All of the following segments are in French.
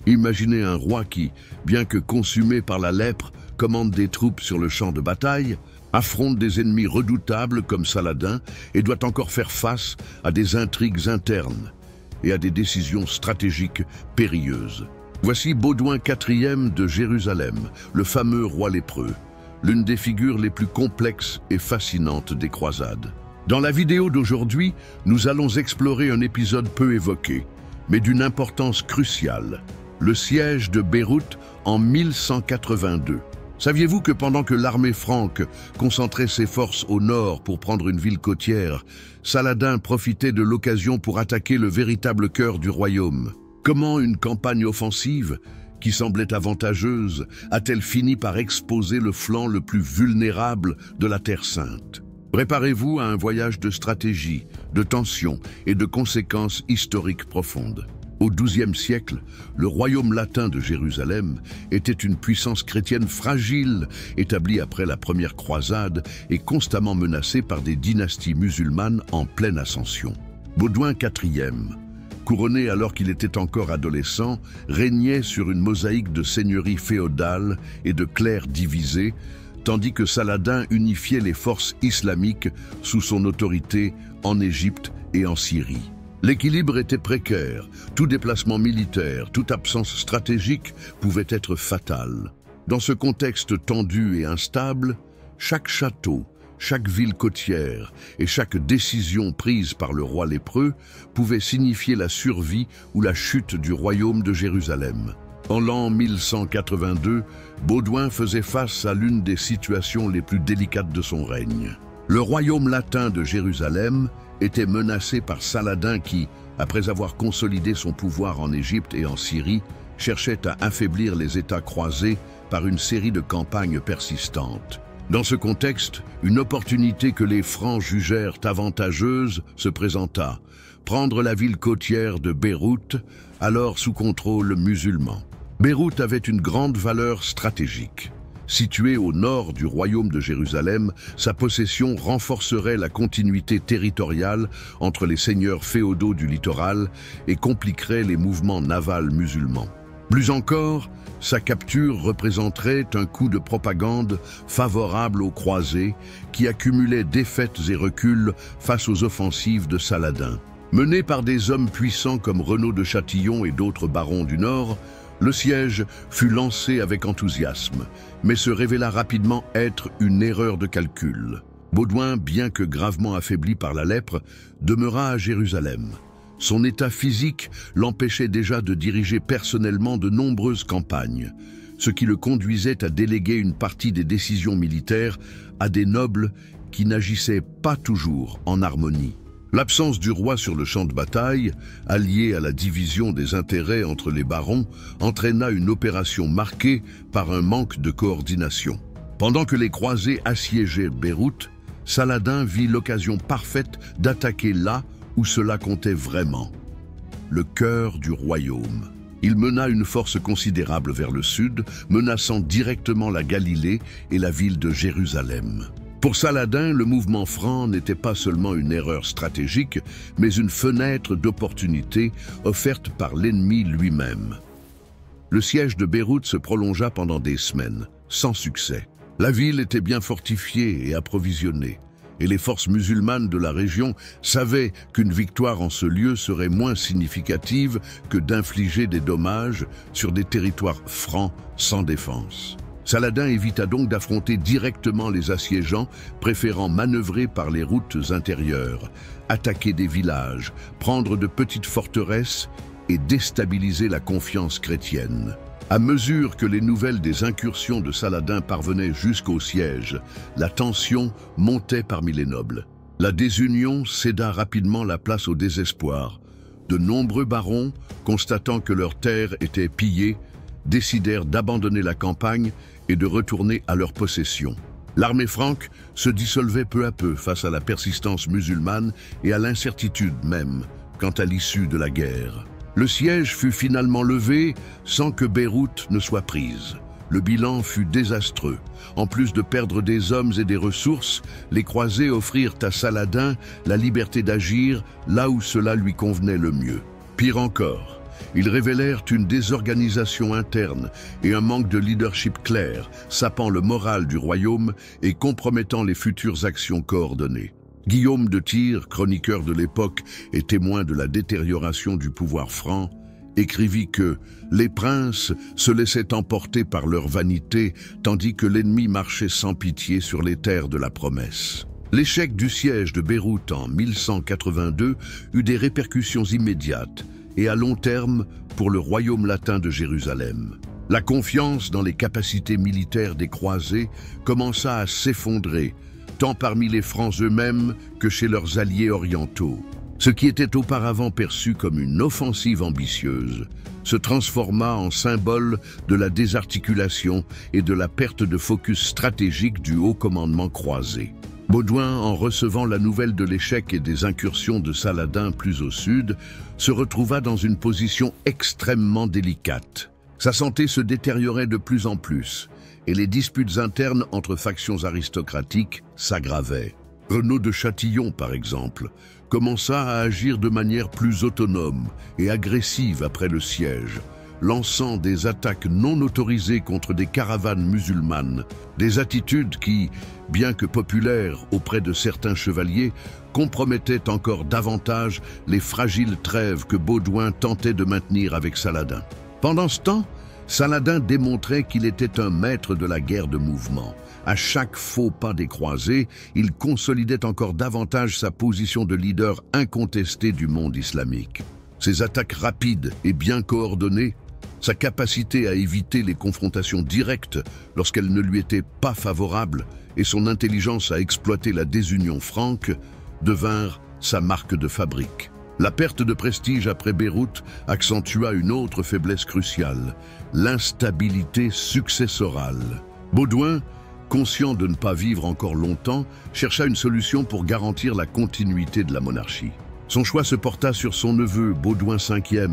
Imaginez un roi qui, bien que consumé par la lèpre, commande des troupes sur le champ de bataille, affronte des ennemis redoutables comme Saladin et doit encore faire face à des intrigues internes et à des décisions stratégiques périlleuses. Voici Baudouin IV de Jérusalem, le fameux roi lépreux, l'une des figures les plus complexes et fascinantes des croisades. Dans la vidéo d'aujourd'hui, nous allons explorer un épisode peu évoqué, mais d'une importance cruciale, le siège de Beyrouth en 1182. Saviez-vous que pendant que l'armée franque concentrait ses forces au nord pour prendre une ville côtière, Saladin profitait de l'occasion pour attaquer le véritable cœur du royaume? Comment une campagne offensive, qui semblait avantageuse, a-t-elle fini par exposer le flanc le plus vulnérable de la Terre sainte? Préparez-vous à un voyage de stratégie, de tension et de conséquences historiques profondes. Au XIIe siècle, le royaume latin de Jérusalem était une puissance chrétienne fragile, établie après la première croisade et constamment menacée par des dynasties musulmanes en pleine ascension. Baudouin IV, couronné alors qu'il était encore adolescent, régnait sur une mosaïque de seigneuries féodales et de clercs divisés, tandis que Saladin unifiait les forces islamiques sous son autorité en Égypte et en Syrie. L'équilibre était précaire, tout déplacement militaire, toute absence stratégique pouvait être fatal. Dans ce contexte tendu et instable, chaque château, chaque ville côtière et chaque décision prise par le roi lépreux pouvait signifier la survie ou la chute du royaume de Jérusalem. En l'an 1182, Baudouin faisait face à l'une des situations les plus délicates de son règne. Le royaume latin de Jérusalem était menacé par Saladin qui, après avoir consolidé son pouvoir en Égypte et en Syrie, cherchait à affaiblir les États croisés par une série de campagnes persistantes. Dans ce contexte, une opportunité que les Francs jugèrent avantageuse se présenta, prendre la ville côtière de Beyrouth, alors sous contrôle musulman. Beyrouth avait une grande valeur stratégique. Située au nord du royaume de Jérusalem, sa possession renforcerait la continuité territoriale entre les seigneurs féodaux du littoral et compliquerait les mouvements navals musulmans. Plus encore, sa capture représenterait un coup de propagande favorable aux croisés qui accumulaient défaites et reculs face aux offensives de Saladin. Mené par des hommes puissants comme Renaud de Châtillon et d'autres barons du Nord, le siège fut lancé avec enthousiasme, mais se révéla rapidement être une erreur de calcul. Baudouin, bien que gravement affaibli par la lèpre, demeura à Jérusalem. Son état physique l'empêchait déjà de diriger personnellement de nombreuses campagnes, ce qui le conduisait à déléguer une partie des décisions militaires à des nobles qui n'agissaient pas toujours en harmonie. L'absence du roi sur le champ de bataille, alliée à la division des intérêts entre les barons, entraîna une opération marquée par un manque de coordination. Pendant que les croisés assiégeaient Beyrouth, Saladin vit l'occasion parfaite d'attaquer là où cela comptait vraiment, le cœur du royaume. Il mena une force considérable vers le sud, menaçant directement la Galilée et la ville de Jérusalem. Pour Saladin, le mouvement franc n'était pas seulement une erreur stratégique, mais une fenêtre d'opportunité offerte par l'ennemi lui-même. Le siège de Beyrouth se prolongea pendant des semaines, sans succès. La ville était bien fortifiée et approvisionnée, et les forces musulmanes de la région savaient qu'une victoire en ce lieu serait moins significative que d'infliger des dommages sur des territoires francs sans défense. Saladin évita donc d'affronter directement les assiégeants, préférant manœuvrer par les routes intérieures, attaquer des villages, prendre de petites forteresses et déstabiliser la confiance chrétienne. À mesure que les nouvelles des incursions de Saladin parvenaient jusqu'au siège, la tension montait parmi les nobles. La désunion céda rapidement la place au désespoir. De nombreux barons, constatant que leurs terres étaient pillées, décidèrent d'abandonner la campagne et de retourner à leur possession. L'armée franque se dissolvait peu à peu face à la persistance musulmane et à l'incertitude même quant à l'issue de la guerre. Le siège fut finalement levé sans que Beyrouth ne soit prise. Le bilan fut désastreux. En plus de perdre des hommes et des ressources, les croisés offrirent à Saladin la liberté d'agir là où cela lui convenait le mieux. Pire encore, Ils révélèrent une désorganisation interne et un manque de leadership clair, sapant le moral du royaume et compromettant les futures actions coordonnées. Guillaume de Tyr, chroniqueur de l'époque et témoin de la détérioration du pouvoir franc, écrivit que les princes se laissaient emporter par leur vanité tandis que l'ennemi marchait sans pitié sur les terres de la promesse. L'échec du siège de Beyrouth en 1182 eut des répercussions immédiates et à long terme pour le royaume latin de Jérusalem. La confiance dans les capacités militaires des croisés commença à s'effondrer, tant parmi les Francs eux-mêmes que chez leurs alliés orientaux. Ce qui était auparavant perçu comme une offensive ambitieuse se transforma en symbole de la désarticulation et de la perte de focus stratégique du haut commandement croisé. Baudouin, en recevant la nouvelle de l'échec et des incursions de Saladin plus au sud, se retrouva dans une position extrêmement délicate. Sa santé se détériorait de plus en plus, et les disputes internes entre factions aristocratiques s'aggravaient. Renaud de Châtillon, par exemple, commença à agir de manière plus autonome et agressive après le siège, lançant des attaques non autorisées contre des caravanes musulmanes, des attitudes qui, bien que populaires auprès de certains chevaliers, compromettaient encore davantage les fragiles trêves que Baudouin tentait de maintenir avec Saladin. Pendant ce temps, Saladin démontrait qu'il était un maître de la guerre de mouvement. À chaque faux pas des croisés, il consolidait encore davantage sa position de leader incontesté du monde islamique. Ses attaques rapides et bien coordonnées, sa capacité à éviter les confrontations directes lorsqu'elles ne lui étaient pas favorables et son intelligence à exploiter la désunion franque devinrent sa marque de fabrique. La perte de prestige après Beyrouth accentua une autre faiblesse cruciale, l'instabilité successorale. Baudouin, conscient de ne pas vivre encore longtemps, chercha une solution pour garantir la continuité de la monarchie. Son choix se porta sur son neveu, Baudouin V,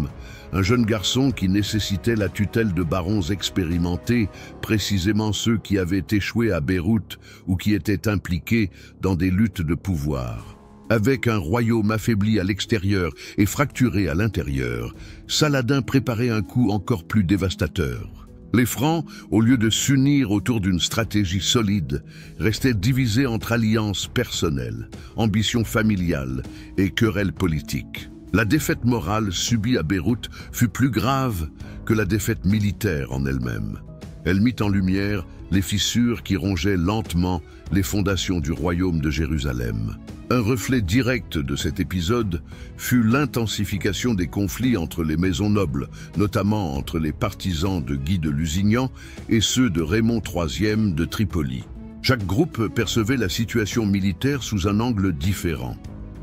un jeune garçon qui nécessitait la tutelle de barons expérimentés, précisément ceux qui avaient échoué à Beyrouth ou qui étaient impliqués dans des luttes de pouvoir. Avec un royaume affaibli à l'extérieur et fracturé à l'intérieur, Saladin préparait un coup encore plus dévastateur. Les Francs, au lieu de s'unir autour d'une stratégie solide, restaient divisés entre alliances personnelles, ambitions familiales et querelles politiques. La défaite morale subie à Beyrouth fut plus grave que la défaite militaire en elle-même. Elle mit en lumière les fissures qui rongeaient lentement les fondations du royaume de Jérusalem. Un reflet direct de cet épisode fut l'intensification des conflits entre les maisons nobles, notamment entre les partisans de Guy de Lusignan et ceux de Raymond III de Tripoli. Chaque groupe percevait la situation militaire sous un angle différent.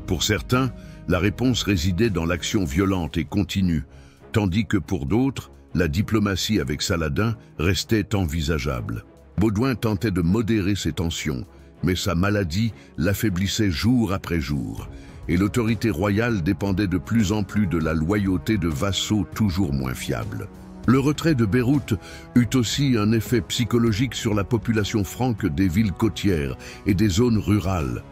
Pour certains, la réponse résidait dans l'action violente et continue, tandis que pour d'autres, la diplomatie avec Saladin restait envisageable. Baudouin tentait de modérer ces tensions, mais sa maladie l'affaiblissait jour après jour, et l'autorité royale dépendait de plus en plus de la loyauté de vassaux toujours moins fiables. Le retrait de Beyrouth eut aussi un effet psychologique sur la population franque des villes côtières et des zones rurales.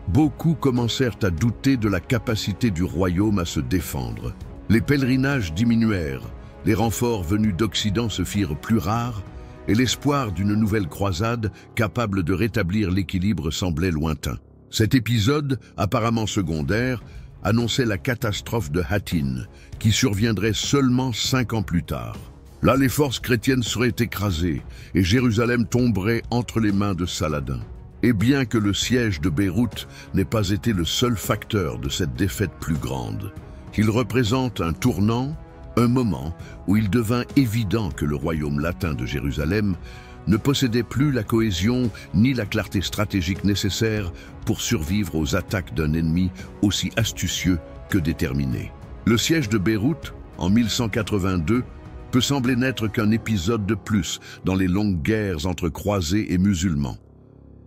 Beaucoup commencèrent à douter de la capacité du royaume à se défendre. Les pèlerinages diminuèrent, les renforts venus d'Occident se firent plus rares, et l'espoir d'une nouvelle croisade capable de rétablir l'équilibre semblait lointain. Cet épisode, apparemment secondaire, annonçait la catastrophe de Hattin, qui surviendrait seulement 5 ans plus tard. Là, les forces chrétiennes seraient écrasées, et Jérusalem tomberait entre les mains de Saladin. Et bien que le siège de Beyrouth n'ait pas été le seul facteur de cette défaite plus grande, il représente un tournant, un moment où il devint évident que le royaume latin de Jérusalem ne possédait plus la cohésion ni la clarté stratégique nécessaires pour survivre aux attaques d'un ennemi aussi astucieux que déterminé. Le siège de Beyrouth, en 1182, peut sembler n'être qu'un épisode de plus dans les longues guerres entre croisés et musulmans.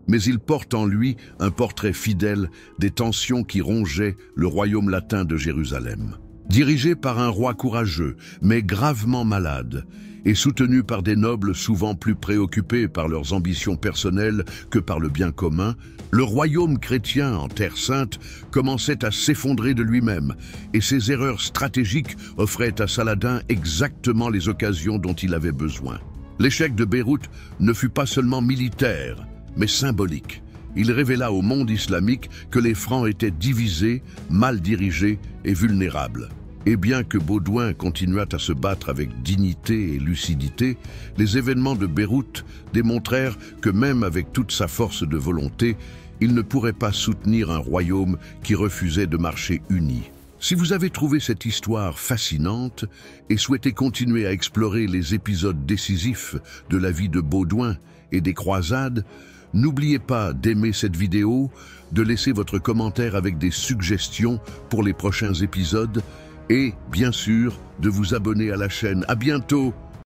Mais il porte en lui un portrait fidèle des tensions qui rongeaient le royaume latin de Jérusalem. Dirigé par un roi courageux, mais gravement malade, et soutenus par des nobles souvent plus préoccupés par leurs ambitions personnelles que par le bien commun, le royaume chrétien en Terre Sainte commençait à s'effondrer de lui-même, et ses erreurs stratégiques offraient à Saladin exactement les occasions dont il avait besoin. L'échec de Beyrouth ne fut pas seulement militaire, mais symbolique. Il révéla au monde islamique que les Francs étaient divisés, mal dirigés et vulnérables. Et bien que Baudouin continuât à se battre avec dignité et lucidité, les événements de Beyrouth démontrèrent que même avec toute sa force de volonté, il ne pourrait pas soutenir un royaume qui refusait de marcher uni. Si vous avez trouvé cette histoire fascinante et souhaitez continuer à explorer les épisodes décisifs de la vie de Baudouin et des croisades, n'oubliez pas d'aimer cette vidéo, de laisser votre commentaire avec des suggestions pour les prochains épisodes et, bien sûr, de vous abonner à la chaîne. À bientôt!